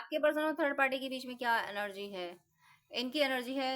आपके पर्सन और third party के बीच में क्या एनर्जी है? इनकी एनर्जी है,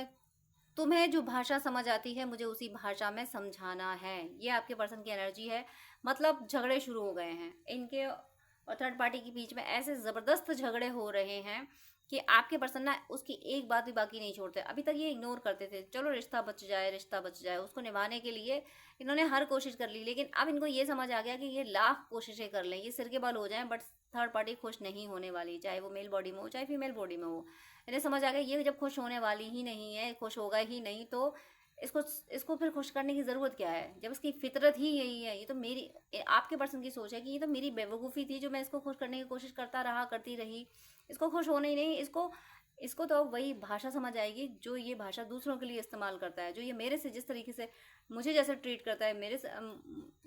तुम्हें जो भाषा समझ आती है मुझे उसी भाषा में समझाना है। ये आपके पर्सन की एनर्जी है। मतलब झगड़े शुरू हो गए हैं इनके और थर्ड पार्टी के बीच में, ऐसे ज़बरदस्त झगड़े हो रहे हैं कि आपके पर्सन ना उसकी एक बात भी बाकी नहीं छोड़ते। अभी तक ये इग्नोर करते थे, चलो रिश्ता बच जाए, रिश्ता बच जाए, उसको निभाने के लिए इन्होंने हर कोशिश कर ली, लेकिन अब इनको ये समझ आ गया कि ये लाख कोशिशें कर लें, ये सिर के बल हो जाएं, बट थर्ड पार्टी खुश नहीं होने वाली, चाहे वो मेल बॉडी में हो चाहे फीमेल बॉडी में हो। इन्हें समझ आ गया ये जब खुश होने वाली ही नहीं है, खुश होगा ही नहीं, तो इसको इसको फिर खुश करने की ज़रूरत क्या है, जब इसकी फितरत ही यही है। ये तो मेरी, आपके पर्सन की सोच है कि ये तो मेरी बेवकूफ़ी थी जो मैं इसको खुश करने की कोशिश करता रहा, करती रही, इसको खुश होने ही नहीं। इसको इसको तो अब वही भाषा समझ आएगी जो ये भाषा दूसरों के लिए इस्तेमाल करता है, जो ये मेरे से जिस तरीके से मुझे जैसे ट्रीट करता है, मेरे से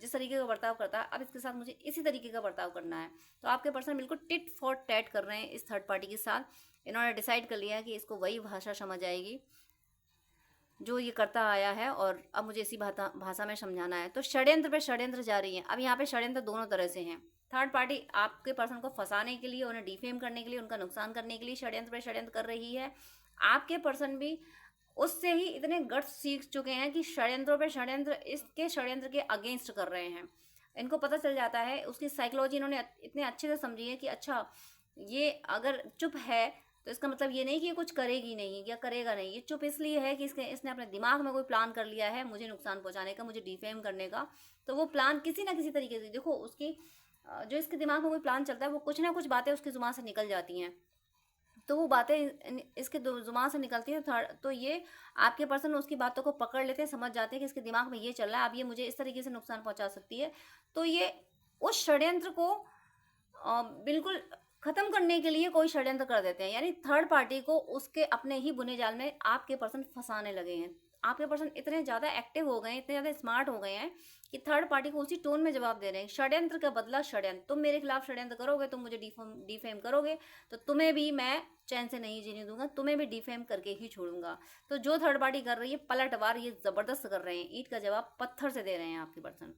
जिस तरीके का बर्ताव करता है, अब इसके साथ मुझे इसी तरीके का बर्ताव करना है। तो आपके पर्सन बिल्कुल टिट फॉर टैट कर रहे हैं इस थर्ड पार्टी के साथ। इन्होंने डिसाइड कर लिया है कि इसको वही भाषा समझ आएगी जो ये करता आया है, और अब मुझे इसी भाषा में समझाना है। तो षड्यंत्र पे षड्यंत्र जारी है। अब यहाँ पे षड्यंत्र दोनों तरह से हैं। थर्ड पार्टी आपके पर्सन को फंसाने के लिए, उन्हें डिफेम करने के लिए, उनका नुकसान करने के लिए षड्यंत्र पे षड्यंत्र कर रही है। आपके पर्सन भी उससे ही इतने गट्स सीख चुके हैं कि षड्यंत्रों पे षड्यंत्र, इसके षड्यंत्र के अगेंस्ट कर रहे हैं। इनको पता चल जाता है, उसकी साइकोलॉजी इन्होंने इतने अच्छे से समझी है कि अच्छा ये अगर चुप है तो इसका मतलब ये नहीं कि ये कुछ करेगी नहीं या करेगा नहीं, ये चुप इसलिए है कि इसने अपने दिमाग में कोई प्लान कर लिया है मुझे नुकसान पहुंचाने का, मुझे डिफेम करने का। तो वो प्लान किसी ना किसी तरीके से, देखो उसकी जो इसके दिमाग में कोई प्लान चलता है, वो कुछ ना कुछ बातें उसकी जुबान से निकल जाती हैं। तो वो बातें इसके जुबान से निकलती है, तो ये आपके पर्सन उसकी बातों को पकड़ लेते हैं, समझ जाते हैं कि इसके दिमाग में ये चल रहा है, अब ये मुझे इस तरीके से नुकसान पहुंचा सकती है। तो ये उस षड्यंत्र को बिल्कुल खत्म करने के लिए कोई षड्यंत्र कर देते हैं, यानी थर्ड पार्टी को उसके अपने ही बुने जाल में आपके पर्सन फंसाने लगे हैं। आपके पर्सन इतने ज़्यादा एक्टिव हो गए हैं, इतने ज़्यादा स्मार्ट हो गए हैं कि थर्ड पार्टी को उसी टोन में जवाब दे रहे हैं। षड्यंत्र का बदला षड्यंत्र, तुम मेरे खिलाफ षड्यंत्र करोगे, तुम मुझे डिफेम करोगे, तो तुम्हें भी मैं चैन से नहीं जीने दूंगा, तुम्हें भी डिफेम करके ही छोड़ूंगा। तो जो थर्ड पार्टी कर रही है पलटवार, ये ज़बरदस्त कर रहे हैं, ईंट का जवाब पत्थर से दे रहे हैं आपके पर्सन।